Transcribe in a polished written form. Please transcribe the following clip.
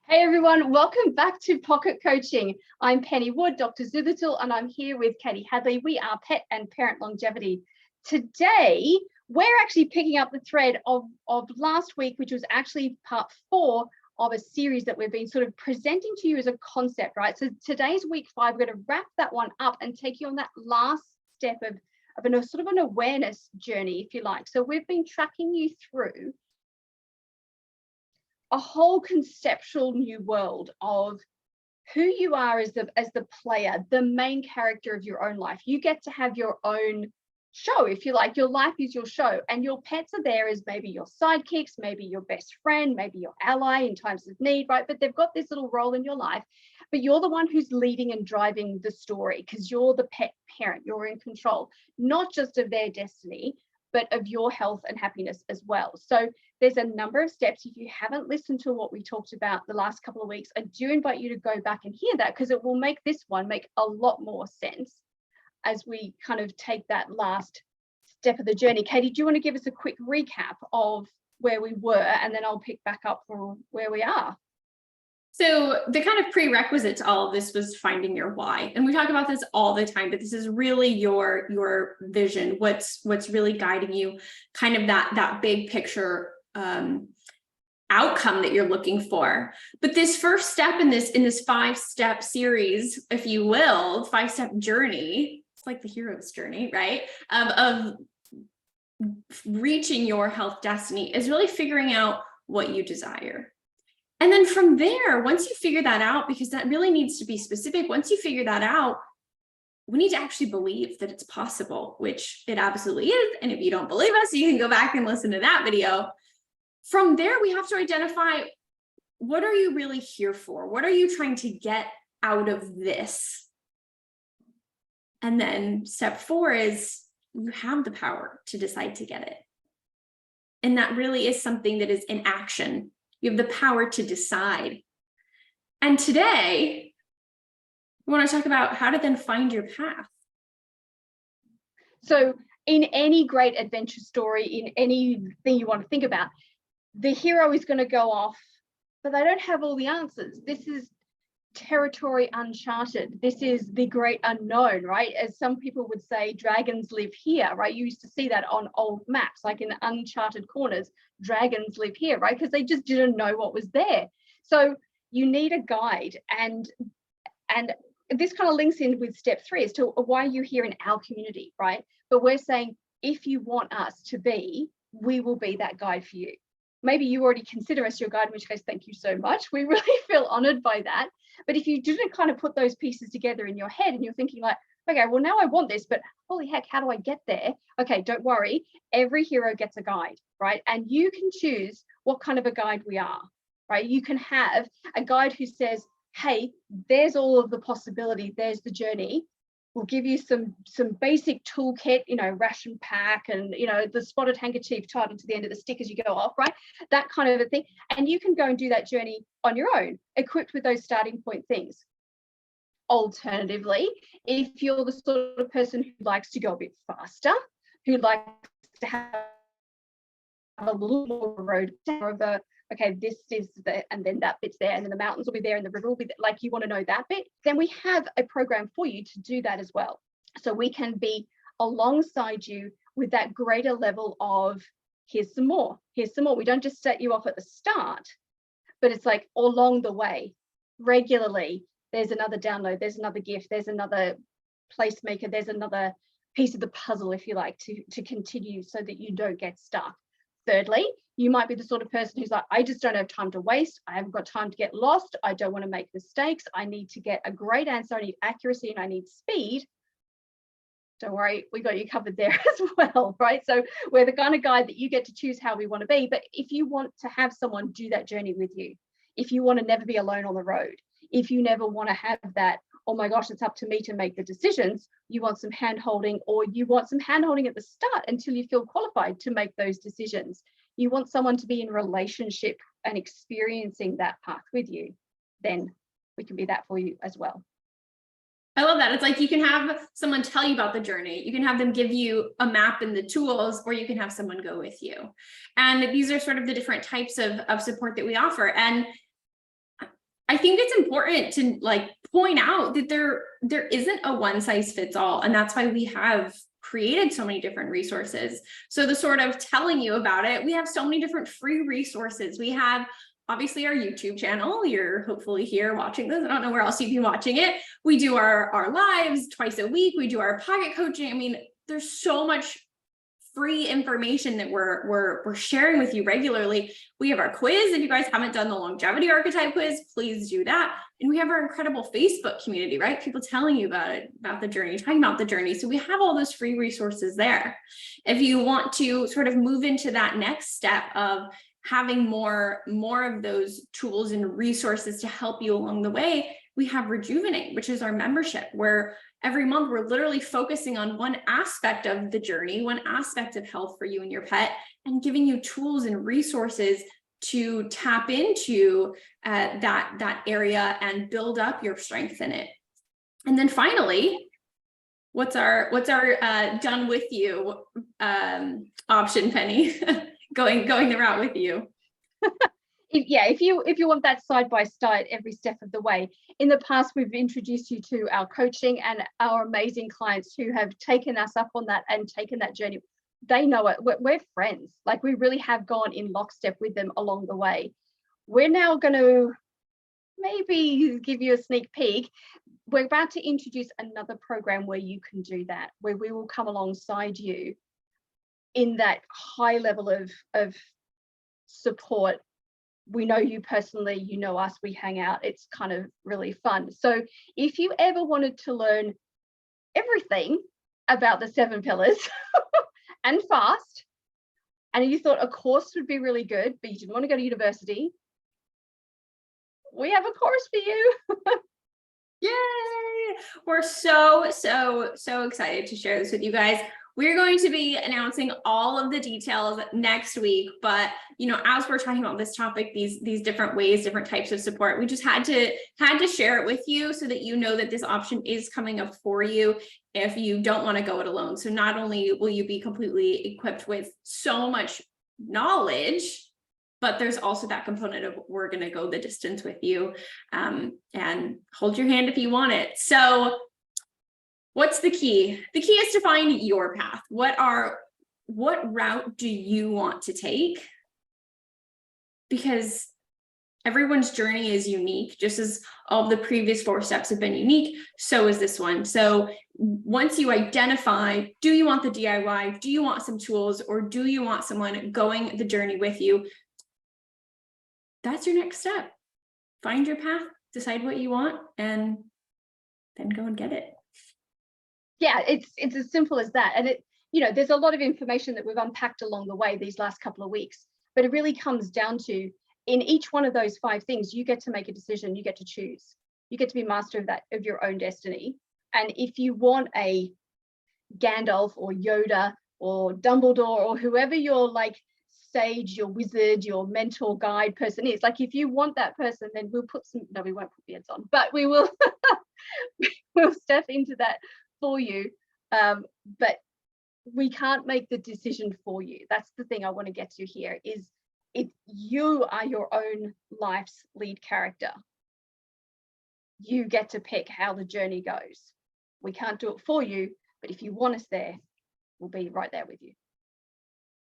Hey everyone, welcome back to Pocket Coaching. I'm Penny Wood, Dr. Zubatul, and I'm here with Katie Hadley. We are Pet and Parent Longevity. Today, we're actually picking up the thread of last week, which was actually part 4 of a series that we've been sort of presenting to you as a concept, right? So today's week 5, we're going to wrap that one up and take you on that last step of a sort of an awareness journey, if you like. So we've been tracking you through a whole conceptual new world of who you are as the player, the main character of your own life. You get to have your own show, if you like. Your life is your show, and your pets are there as maybe your sidekicks, maybe your best friend, maybe your ally in times of need, right? But they've got this little role in your life, but you're the one who's leading and driving the story because you're the pet parent. You're in control, not just of their destiny, but of your health and happiness as well. So there's a number of steps. If you haven't listened to what we talked about the last couple of weeks, I do invite you to go back and hear that, because it will make this one make a lot more sense as we kind of take that last step of the journey. Katie, do you want to give us a quick recap of where we were, and then I'll pick back up from where we are? So the kind of prerequisite to all of this was finding your why. And we talk about this all the time, but this is really your vision, what's really guiding you, kind of that big picture outcome that you're looking for. But this first step in this 5-step series, if you will, 5-step journey, it's like the hero's journey, right? Of reaching your health destiny is really figuring out what you desire. And then from there, once you figure that out, because that really needs to be specific, once you figure that out, we need to actually believe that it's possible, which it absolutely is. And if you don't believe us, you can go back and listen to that video. From there, we have to identify, what are you really here for? What are you trying to get out of this? And then step 4 is you have the power to decide to get it. And that really is something that is in action. You have the power to decide. And today, we want to talk about how to then find your path. So in any great adventure story, in anything you want to think about, the hero is going to go off, but they don't have all the answers. This is territory uncharted. This is the great unknown, right? As some people would say, dragons live here, right? You used to see that on old maps, like in the uncharted corners, dragons live here, right? Because they just didn't know what was there. So you need a guide, and this kind of links in with step 3 as to why you're here in our community, right? But we're saying, if you want us to be, we will be that guide for you. Maybe you already consider us your guide, in which case, thank you so much. We really feel honored by that. But if you didn't kind of put those pieces together in your head and you're thinking like, okay, well, now I want this, but holy heck, how do I get there? Okay, don't worry. Every hero gets a guide, right? And you can choose what kind of a guide we are, right? You can have a guide who says, hey, there's all of the possibility, there's the journey. We'll give you some basic toolkit, ration pack, and the spotted handkerchief tied onto the end of the stick as you go off, right? That kind of a thing. And you can go and do that journey on your own, equipped with those starting point things. Alternatively, if you're the sort of person who likes to go a bit faster, who likes to have a little more road, more of a, okay, this is the, and then that bit's there, and then the mountains will be there, and the river will be there, like you want to know that bit, then we have a program for you to do that as well. So we can be alongside you with that greater level of, here's some more. We don't just set you off at the start, but it's like along the way, regularly, there's another download, there's another gift, there's another placemaker, there's another piece of the puzzle, if you like, to continue so that you don't get stuck. Thirdly, you might be the sort of person who's like, I just don't have time to waste. I haven't got time to get lost. I don't want to make mistakes. I need to get a great answer. I need accuracy and I need speed. Don't worry, we got you covered there as well, right? So we're the kind of guide that you get to choose how we want to be. But if you want to have someone do that journey with you, if you want to never be alone on the road, if you never want to have that, oh my gosh, it's up to me to make the decisions, you want some hand-holding, or you want some hand-holding at the start until you feel qualified to make those decisions. You want someone to be in relationship and experiencing that path with you, then we can be that for you as well. I love that. It's like you can have someone tell you about the journey. You can have them give you a map and the tools, or you can have someone go with you. And these are sort of the different types of support that we offer. And I think it's important to like point out that there isn't a one size fits all, and that's why we have created so many different resources. So the sort of telling you about it, we have so many different free resources. We have obviously our YouTube channel. You're hopefully here watching this. I don't know where else you'd be watching it. We do our lives twice a week. We do our pocket coaching. I mean, there's so much free information that we're sharing with you regularly. We have our quiz. If you guys haven't done the longevity archetype quiz, please do that. And we have our incredible Facebook community, right? People telling you about it, about the journey, talking about the journey. So we have all those free resources there. If you want to sort of move into that next step of having more of those tools and resources to help you along the way, we have Rejuvenate, which is our membership, where every month we're literally focusing on one aspect of the journey, one aspect of health for you and your pet, and giving you tools and resources to tap into that area and build up your strength in it. And then finally, what's our done with you option, Penny? going the route with you. If you want that side-by-side every step of the way. In the past, we've introduced you to our coaching and our amazing clients who have taken us up on that and taken that journey. They know it. We're friends. Like, we really have gone in lockstep with them along the way. We're now going to maybe give you a sneak peek. We're about to introduce another program where you can do that, where we will come alongside you in that high level of support. We know you personally, you know us, we hang out. It's kind of really fun. So if you ever wanted to learn everything about the 7 pillars and fast, and you thought a course would be really good, but you didn't want to go to university, we have a course for you. Yay! We're so excited to share this with you guys. We're going to be announcing all of the details next week, but as we're talking about this topic, these different ways, different types of support, we just had to share it with you so that you know that this option is coming up for you if you don't want to go it alone. So not only will you be completely equipped with so much knowledge, but there's also that component of we're going to go the distance with you and hold your hand if you want it. So what's the key? The key is to find your path. What route do you want to take? Because everyone's journey is unique, just as all of the previous 4 steps have been unique, so is this one. So once you identify, do you want the DIY? Do you want some tools? Or do you want someone going the journey with you? That's your next step. Find your path, decide what you want, and then go and get it. Yeah, it's as simple as that. And there's a lot of information that we've unpacked along the way these last couple of weeks, but it really comes down to, in each one of those 5 things, you get to make a decision, you get to choose, you get to be master of your own destiny. And if you want a Gandalf or Yoda or Dumbledore or whoever your sage, your wizard, your mentor guide person is, if you want that person, then we won't put beards on, but we will we'll step into that for you, but we can't make the decision for you. That's the thing I want to get to here, is you are your own life's lead character. You get to pick how the journey goes. We can't do it for you, but if you want us there, we'll be right there with you.